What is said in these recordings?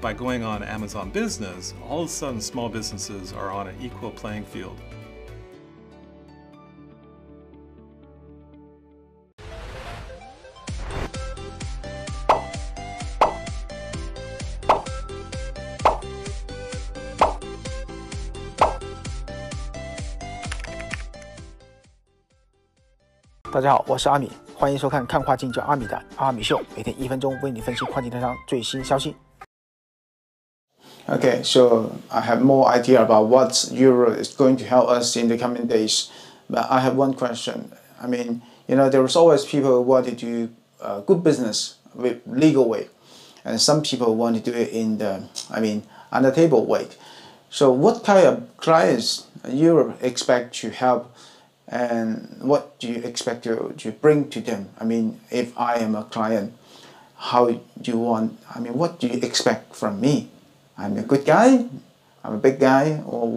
by going on Amazon Business, all of a sudden small businesses are on an equal playing field.大家好，我是阿米，欢迎收看看跨境叫阿米的阿米秀，每天1分钟为你分析跨境电商最新消息。Okay, so I have more idea about what Eurora is going to help us in the coming days. But I have one question. I mean, there is always people who want to do good business with legal way, and some people want to do it in the, on the table way. So what kind of clients Eurora expect to help? And what do you expect to bring to them? I mean, if I am a client, how do you want, what do you expect from me? I'm a good guy, I'm a big guy, or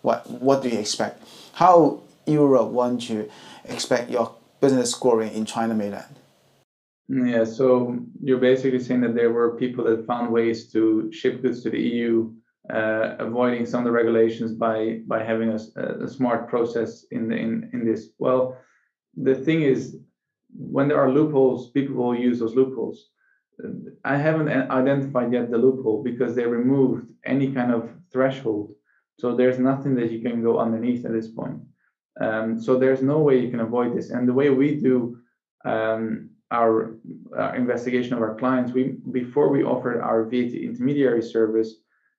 what do you expect? How Europe want to expect your business growing in China mainland? Yeah, so you're basically saying that there were people that found ways to ship goods to the EU, avoiding some of the regulations by having a smart process in this. Well, the thing is, when there are loopholes, people will use those loopholes. I haven't identified yet the loophole because they removed any kind of threshold. So there's nothing that you can go underneath at this point. So there's no way you can avoid this. And the way we do our investigation of our clients, before we offer our VAT intermediary service,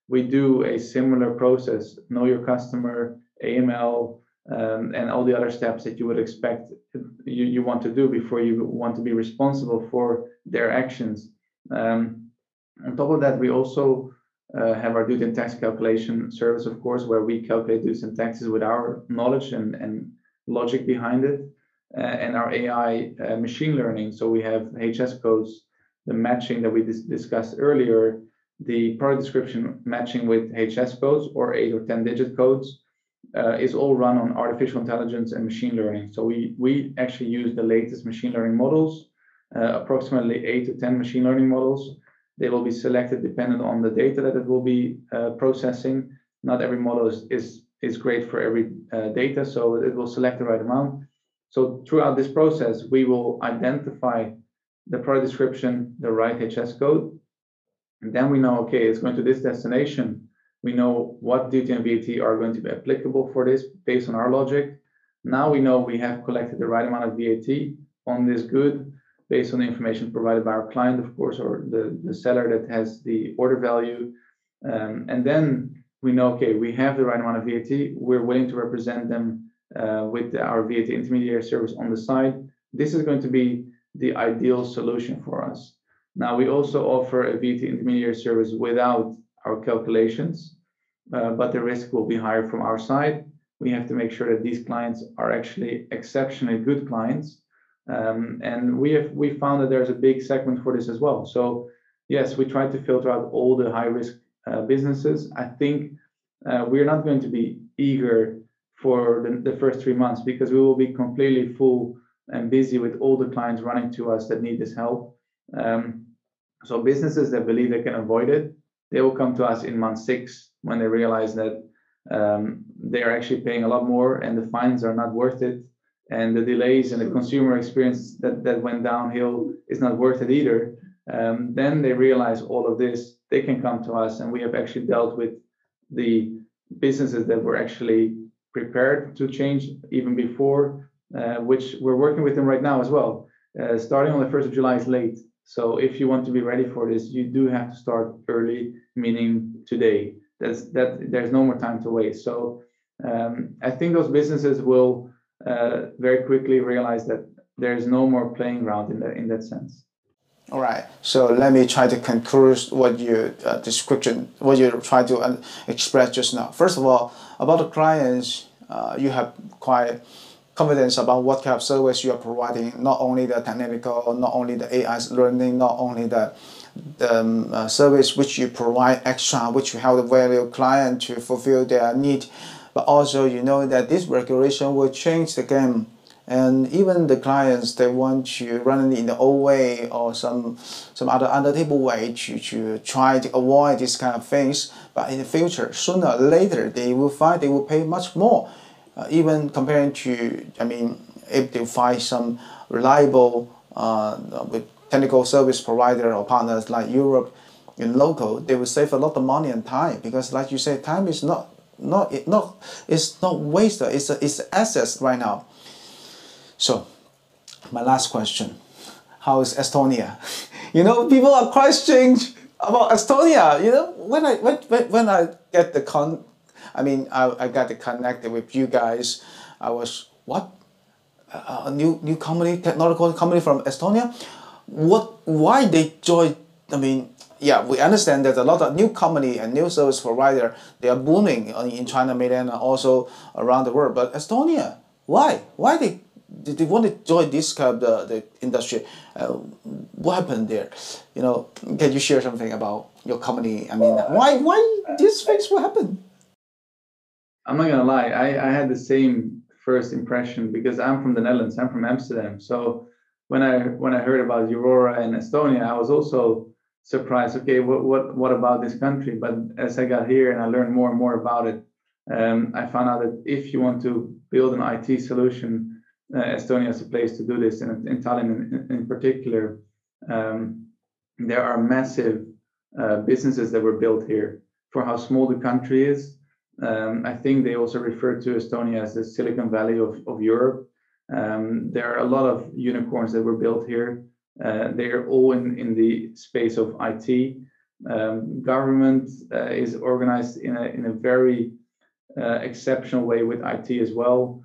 we do a similar process, know your customer, AML, and all the other steps that you would expect you want to do before you want to be responsible for their actions. On top of that, we also have our duty and tax calculation service, of course, where we calculate duties and taxes with our knowledge and logic behind it, and our AI machine learning. So we have HS codes, the matching that we discussed earlier, the product description matching with HS codes or 8 or 10 digit codes is all run on artificial intelligence and machine learning. So we actually use the latest machine learning models, approximately 8 to 10 machine learning models. They will be selected dependent on the data that it will be processing. Not every model is great for every data, so it will select the right amount. So throughout this process, we will identify the product description, the right HS code, and then we know, okay, it's going to this destination. We know what duty and VAT are going to be applicable for this based on our logic. Now we know we have collected the right amount of VAT on this good based on the information provided by our client, of course, or the seller that has the order value. And then we know, okay, we have the right amount of VAT. We're willing to represent them with our VAT intermediary service on the side. This is going to be the ideal solution for us. Now, we also offer a VAT intermediary service without our calculations, but the risk will be higher from our side. We have to make sure that these clients are actually exceptionally good clients. And we found that there's a big segment for this as well. So yes, we try to filter out all the high risk businesses. I think we're not going to be eager for the first 3 months because we will be completely full and busy with all the clients running to us that need this help. So businesses that believe they can avoid it, they will come to us in month 6 when they realize that they are actually paying a lot more and the fines are not worth it. And the delays and the consumer experience that went downhill is not worth it either. Then they realize all of this, they can come to us, and we have actually dealt with the businesses that were actually prepared to change even before, which we're working with them right now as well. Starting on the 1st of July is late. So if you want to be ready for this, you do have to start early, meaning today. There's no more time to waste. So I think those businesses will very quickly realize that there's no more playing ground in that sense. All right. So let me try to conclude what you tried to express just now. First of all, about the clients, you have quite confidence about what kind of service you are providing, not only the technical, not only the AI learning, not only the service which you provide extra, which you help the value client to fulfill their need, but also you know that this regulation will change the game And even the clients, they want to run it in the old way or some other under table way to try to avoid this kind of things. But in the future, sooner or later, they will find they will pay much more, even comparing to, I mean, if they find some reliable with technical service provider or partners like Europe in local, they will save a lot of money and time, because like you say, time is not wasted. It's assets right now. So, my last question: how is Estonia? You know, people are questioning about Estonia. You know, when I get the I got connected with you guys, I was what? A new company, technological company from Estonia. Why they joined? I mean, yeah, we understand that a lot of new company and new service provider, they are booming in China mainland and also around the world. But Estonia, why? Why they want to join this kind of the industry? What happened there? You know, can you share something about your company? I mean, why these things will happen? I'm not gonna lie, I had the same first impression because I'm from the Netherlands. I'm from Amsterdam. So when I heard about Eurora and Estonia, I was also surprised. Okay, what about this country? But as I got here and I learned more and more about it, I found out that if you want to build an IT solution, Estonia is a place to do this. And in Tallinn, in particular, there are massive businesses that were built here. For how small the country is, I think they also refer to Estonia as the Silicon Valley of Europe. There are a lot of unicorns that were built here. They are all in the space of IT. Government is organized in a very exceptional way with IT as well.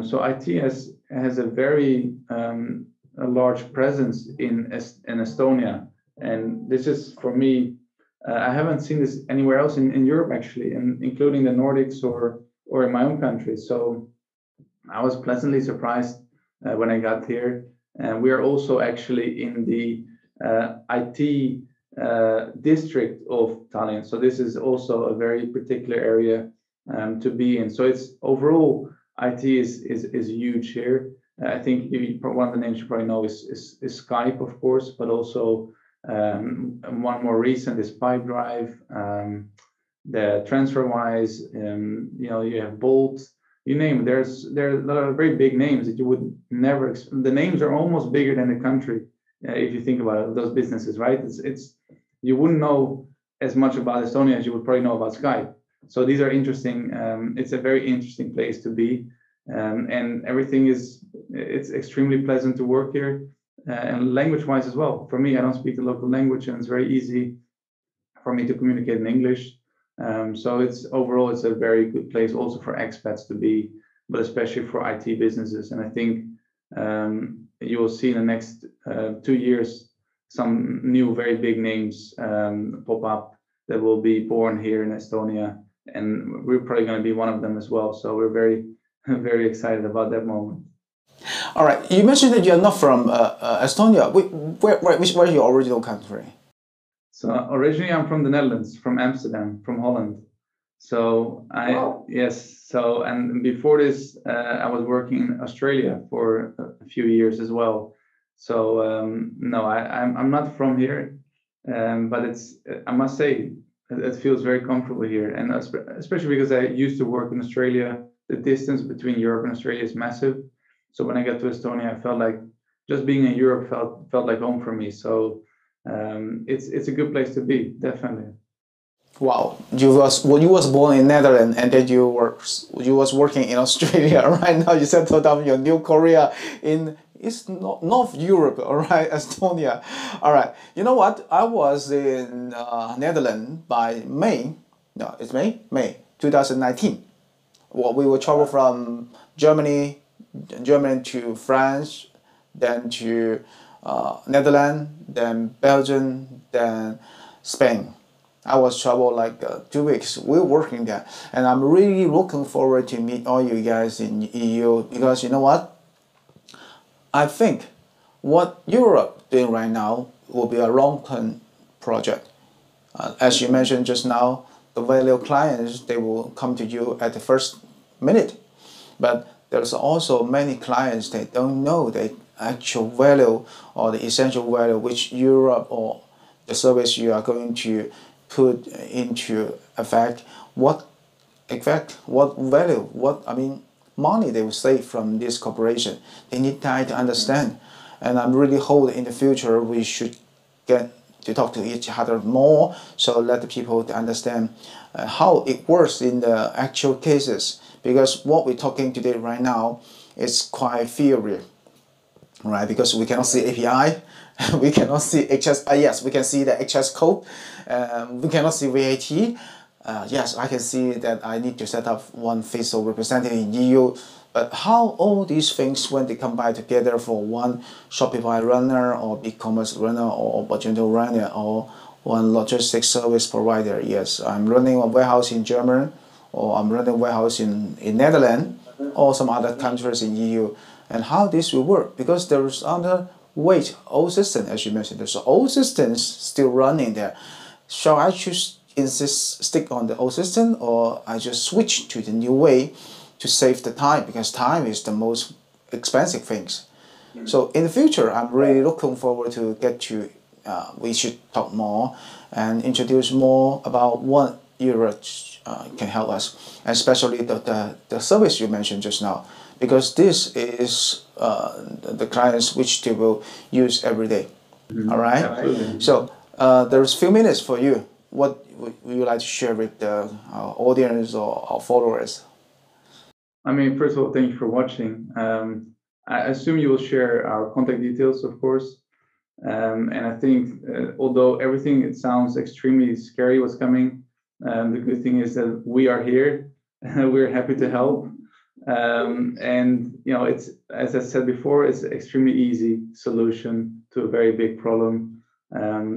So IT has a very a large presence in Estonia, and this is for me. I haven't seen this anywhere else in Europe actually, including the Nordics or in my own country. So I was pleasantly surprised when I got here. And we are also actually in the IT district of Tallinn. So this is also a very particular area to be in. So it's overall IT is huge here. I think one of the names you probably know is Skype, of course, but also one more recent is Pipedrive, the TransferWise. You know, you have Bolt. You name it. There are a lot of very big names that you would never. The names are almost bigger than the country, if you think about it. Those businesses, right? It's you wouldn't know as much about Estonia as you would probably know about Skype. So these are interesting. It's a very interesting place to be, and everything it's extremely pleasant to work here, and language-wise as well. For me, I don't speak the local language, and it's very easy for me to communicate in English. So it's a very good place also for expats to be, but especially for IT businesses. And I think you will see in the next 2 years some new very big names pop up that will be born here in Estonia, and we're probably going to be one of them as well. So we're very, very excited about that moment. All right, you mentioned that you're not from Estonia. Where is your original country? So originally I'm from the Netherlands, from Amsterdam, from Holland. So yes. So, and before this, I was working in Australia for a few years as well. So no, I'm not from here, but I must say, it feels very comfortable here, and especially because I used to work in Australia. The distance between Europe and Australia is massive. So when I got to Estonia, I felt like just being in Europe felt like home for me. So it's a good place to be, definitely. Wow, you was born in Netherlands, and then you was working in Australia. Right now you settled down in New Korea it's North Europe, all right, Estonia. All right, you know what? I was in Netherlands by May 2019. Well, we will travel from Germany to France, then to Netherlands, then Belgium, then Spain. I was travel like 2 weeks. We're working there, and I'm really looking forward to meet all you guys in EU, because you know what? I think what Europe doing right now will be a long-term project. As you mentioned just now, the value clients, they will come to you at the first minute, but there's also many clients that don't know the actual value or the essential value which Europe or the service you are going to put into effect, what value, money they will save from this corporation. They need time to understand. And I'm really hoping in the future we should get to talk to each other more, so let the people to understand how it works in the actual cases. Because what we're talking today right now is quite theory, right? Because we cannot see API, we cannot see HS. Yes, we can see the HS code. We cannot see VAT. Yes, I can see that I need to set up one physical representative in EU. But how all these things, when they combine together for one Shopify runner or e-commerce runner or opportunity runner or one logistics service provider? Yes, I'm running a warehouse in Germany, or I'm running a warehouse in Netherlands or some other countries in EU. And how this will work? Because there is other wait, old system, as you mentioned, there's old systems still running there. Shall I choose stick on the old system, or I just switch to the new way to save the time, because time is the most expensive things. So in the future, I'm really looking forward to get to, we should talk more and introduce more about what Eurora can help us, especially the service you mentioned just now, because this is the clients which they will use every day. All right? Absolutely. So there's a few minutes for you. What would you like to share with our audience or our followers? I mean, first of all, thank you for watching. I assume you will share our contact details, of course. And I think, although everything, it sounds extremely scary what's coming, the good thing is that we are here. We're happy to help. And, you know, it's, as I said before, it's an extremely easy solution to a very big problem.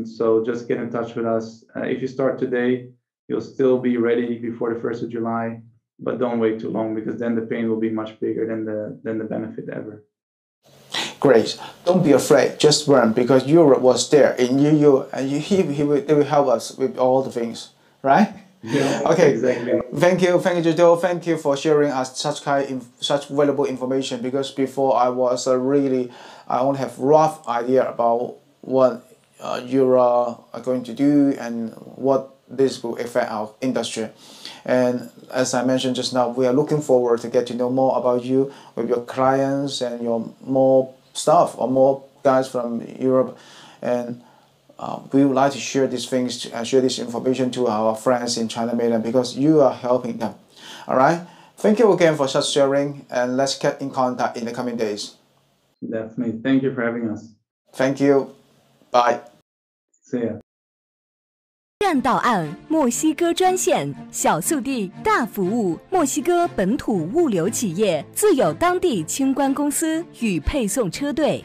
So just get in touch with us. If you start today, you'll still be ready before the 1st of July. But don't wait too long, because then the pain will be much bigger than the benefit ever. Great. Don't be afraid. Just run, because Europe was there in EU, and they will help us with all the things, right? Yeah. Okay. Exactly. Thank you, Tjardo. Thank you for sharing us such valuable information. Because before I was I only have rough idea about what Eurora are going to do and what this will affect our industry. And as I mentioned just now, we are looking forward to get to know more about you with your clients and your more staff or more guys from Europe. And we would like to share these things and share this information to our friends in China mainland, because you are helping them. All right. Thank you again for such sharing, and let's get in contact in the coming days. Definitely. Thank you for having us. Thank you. Bye. See ya. 站到岸墨西哥专线，小速递大服务，墨西哥本土物流企业自有当地清关公司与配送车队。